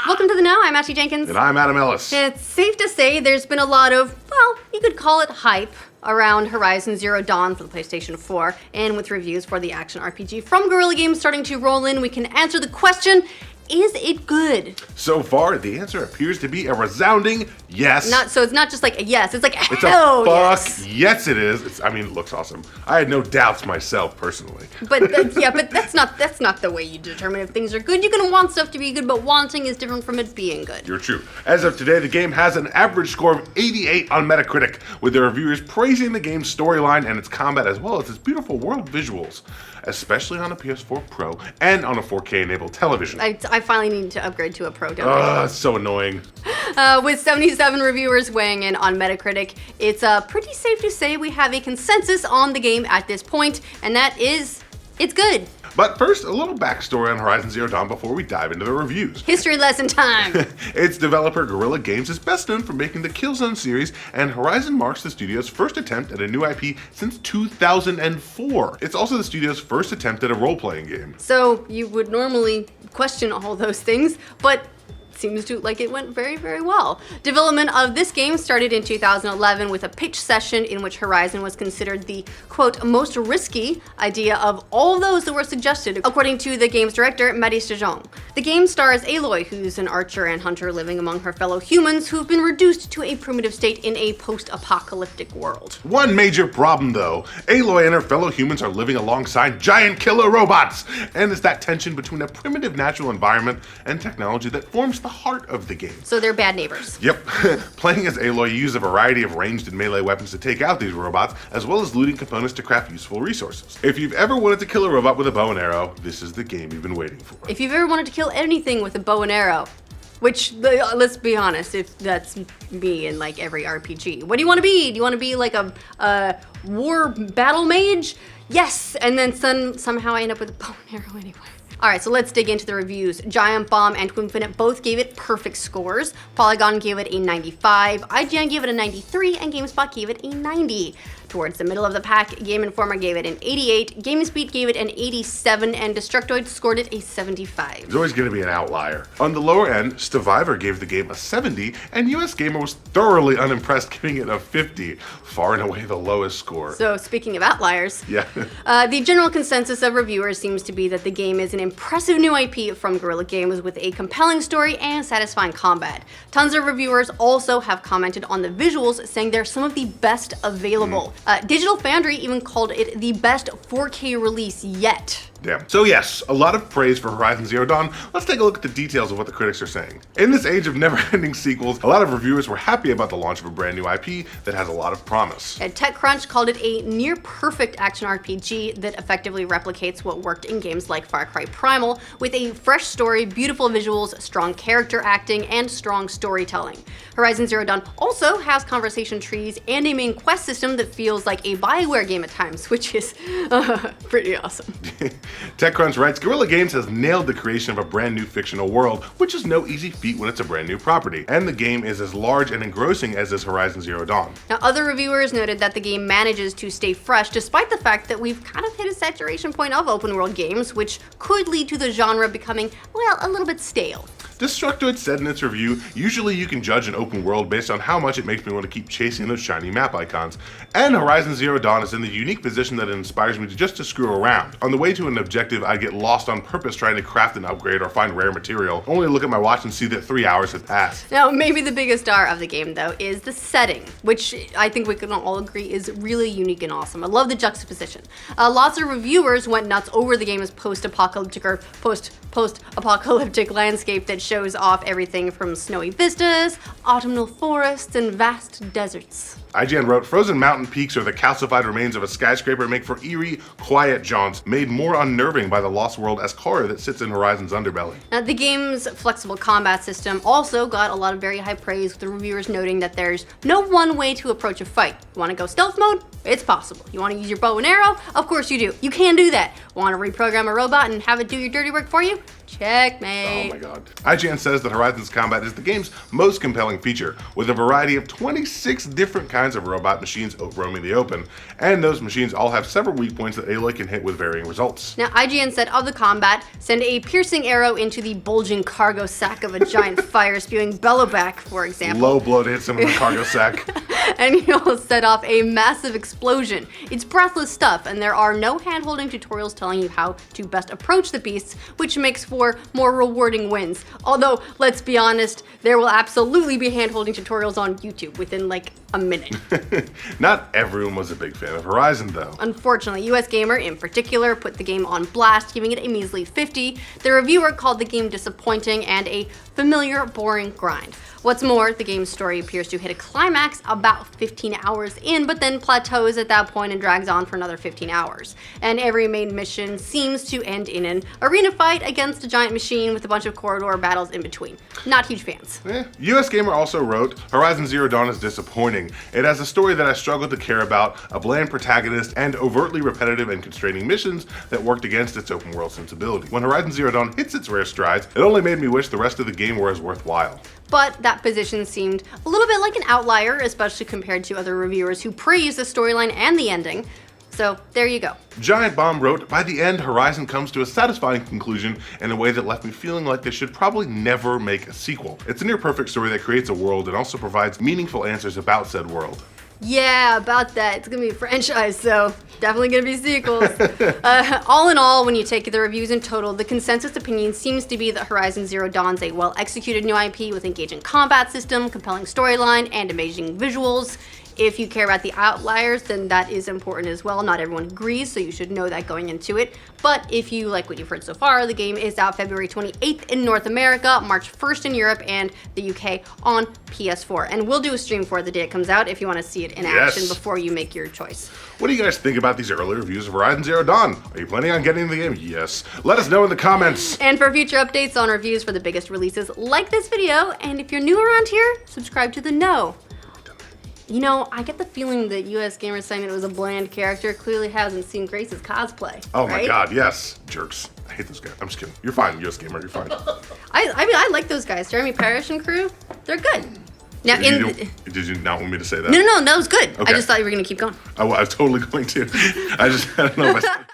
Welcome to the Know. I'm Ashley Jenkins. And I'm Adam Ellis. It's safe to say there's been a lot of, well, you could call it hype around Horizon Zero Dawn for the PlayStation 4, and with reviews for the action RPG from Guerrilla Games starting to roll in, we can answer the question, is it good? So far, the answer appears to be a resounding yes. So it's not just like a yes, it's like a It's hell a fuck yes. yes it is. It looks awesome. I had no doubts myself, personally. But that's not the way you determine if things are good. You can want stuff to be good, but wanting is different from it being good. You're true. As of today, the game has an average score of 88 on Metacritic, with the reviewers praising the game's storyline and its combat as well as its beautiful world visuals, especially on a PS4 Pro and on a 4K-enabled television. I finally need to upgrade to a Pro, don't I? It's so annoying. With 77 reviewers weighing in on Metacritic, it's pretty safe to say we have a consensus on the game at this point, and that is, it's good. But first, a little backstory on Horizon Zero Dawn before we dive into the reviews. History lesson time! Its developer Guerrilla Games is best known for making the Killzone series, and Horizon marks the studio's first attempt at a new IP since 2004. It's also the studio's first attempt at a role-playing game. So you would normally question all those things, but seems to like it went very, very well. Development of this game started in 2011 with a pitch session in which Horizon was considered the, quote, most risky idea of all those that were suggested, according to the game's director, Maurice de Jong. The game stars Aloy, who's an archer and hunter living among her fellow humans who've been reduced to a primitive state in a post-apocalyptic world. One major problem, though. Aloy and her fellow humans are living alongside giant killer robots, and it's that tension between a primitive natural environment and technology that forms the heart of the game. So they're bad neighbors. Yep. Playing as Aloy, you use a variety of ranged and melee weapons to take out these robots, as well as looting components to craft useful resources. If you've ever wanted to kill a robot with a bow and arrow, this is the game you've been waiting for. If you've ever wanted to kill anything with a bow and arrow, which, let's be honest, if that's me in like every RPG. What do you want to be? Do you want to be like a war battle mage? Yes, and then somehow I end up with a bow and arrow anyway. Alright, so let's dig into the reviews. Giant Bomb and Twinfinite both gave it perfect scores. Polygon gave it a 95, IGN gave it a 93, and GameSpot gave it a 90. Towards the middle of the pack, Game Informer gave it an 88, GameSpeed gave it an 87, and Destructoid scored it a 75. There's always going to be an outlier. On the lower end, Stevivor gave the game a 70, and US Gamer was thoroughly unimpressed, giving it a 50, far and away the lowest score. So speaking of outliers, Yeah. The general consensus of reviewers seems to be that the game is an impressive new IP from Guerrilla Games with a compelling story and satisfying combat. Tons of reviewers also have commented on the visuals, saying they're some of the best available. Digital Foundry even called it the best 4K release yet. Damn. So yes, a lot of praise for Horizon Zero Dawn. Let's take a look at the details of what the critics are saying. In this age of never-ending sequels, a lot of reviewers were happy about the launch of a brand new IP that has a lot of promise. TechCrunch called it a near-perfect action RPG that effectively replicates what worked in games like Far Cry Primal, with a fresh story, beautiful visuals, strong character acting, and strong storytelling. Horizon Zero Dawn also has conversation trees and a main quest system that feels like a BioWare game at times, which is pretty awesome. TechCrunch writes, Guerrilla Games has nailed the creation of a brand new fictional world, which is no easy feat when it's a brand new property, and the game is as large and engrossing as is Horizon Zero Dawn. Now, other reviewers noted that the game manages to stay fresh despite the fact that we've kind of hit a saturation point of open world games, which could lead to the genre becoming, well, a little bit stale. Destructoid said in its review, usually you can judge an open world based on how much it makes me want to keep chasing those shiny map icons, and Horizon Zero Dawn is in the unique position that it inspires me to screw around. On the way to an objective, I get lost on purpose trying to craft an upgrade or find rare material, only to look at my watch and see that 3 hours have passed. Now, maybe the biggest star of the game, though, is the setting, which I think we can all agree is really unique and awesome. I love the juxtaposition. Lots of reviewers went nuts over the game's post-apocalyptic landscape that shows off everything from snowy vistas, autumnal forests, and vast deserts. IGN wrote, frozen mountain peaks or the calcified remains of a skyscraper make for eerie, quiet jaunts, made more unnerving by the lost world as horror that sits in Horizon's underbelly. Now, the game's flexible combat system also got a lot of very high praise, with the reviewers noting that there's no one way to approach a fight. You want to go stealth mode? It's possible. You want to use your bow and arrow? Of course you do. You can do that. Want to reprogram a robot and have it do your dirty work for you? Checkmate. Oh my god. IGN says that Horizon's combat is the game's most compelling feature, with a variety of 26 different kinds of robot machines roaming the open, and those machines all have several weak points that Aloy can hit with varying results. Now, IGN said of the combat, send a piercing arrow into the bulging cargo sack of a giant fire-spewing bellowback, for example. Low blow to hit someone in the cargo sack. And you'll set off a massive explosion. It's breathless stuff, and there are no hand-holding tutorials telling you how to best approach the beasts, which makes for more rewarding wins. Although, let's be honest, there will absolutely be hand-holding tutorials on YouTube within like a minute. Not everyone was a big fan of Horizon, though. Unfortunately, US Gamer in particular put the game on blast, giving it a measly 50. The reviewer called the game disappointing and a familiar, boring grind. What's more, the game's story appears to hit a climax about 15 hours in, but then plateaus at that point and drags on for another 15 hours. And every main mission seems to end in an arena fight against a giant machine with a bunch of corridor battles in between. Not huge fans. US Gamer also wrote, Horizon Zero Dawn is disappointing. It has a story that I struggled to care about, a bland protagonist, and overtly repetitive and constraining missions that worked against its open world sensibility. When Horizon Zero Dawn hits its rare strides, it only made me wish the rest of the game were as worthwhile. But that position seemed a little bit like an outlier, especially compared to other reviewers who praised the storyline and the ending. So there you go. Giant Bomb wrote, by the end, Horizon comes to a satisfying conclusion in a way that left me feeling like they should probably never make a sequel. It's a near perfect story that creates a world and also provides meaningful answers about said world. Yeah, about that. It's gonna be a franchise, so definitely gonna be sequels. All in all, when you take the reviews in total, the consensus opinion seems to be that Horizon Zero Dawn's a well-executed new IP with engaging combat system, compelling storyline, and amazing visuals. If you care about the outliers, then that is important as well. Not everyone agrees, so you should know that going into it. But if you like what you've heard so far, the game is out February 28th in North America, March 1st in Europe and the UK on PS4. And we'll do a stream for it the day it comes out if you want to see it in action before you make your choice. What do you guys think about these early reviews of Horizon Zero Dawn? Are you planning on getting the game? Yes. Let us know in the comments. And for future updates on reviews for the biggest releases, like this video. And if you're new around here, subscribe to The Know. You know, I get the feeling that US Gamer saying it was a bland character clearly hasn't seen Grace's cosplay. Oh right? my god, yes. Jerks. I hate those guys. I'm just kidding. You're fine, US Gamer. You're fine. I mean, I like those guys. Jeremy Parrish and crew, they're good. Now, did you not want me to say that? No, that was good. Okay. I just thought you were going to keep going. I was totally going to. I don't know if I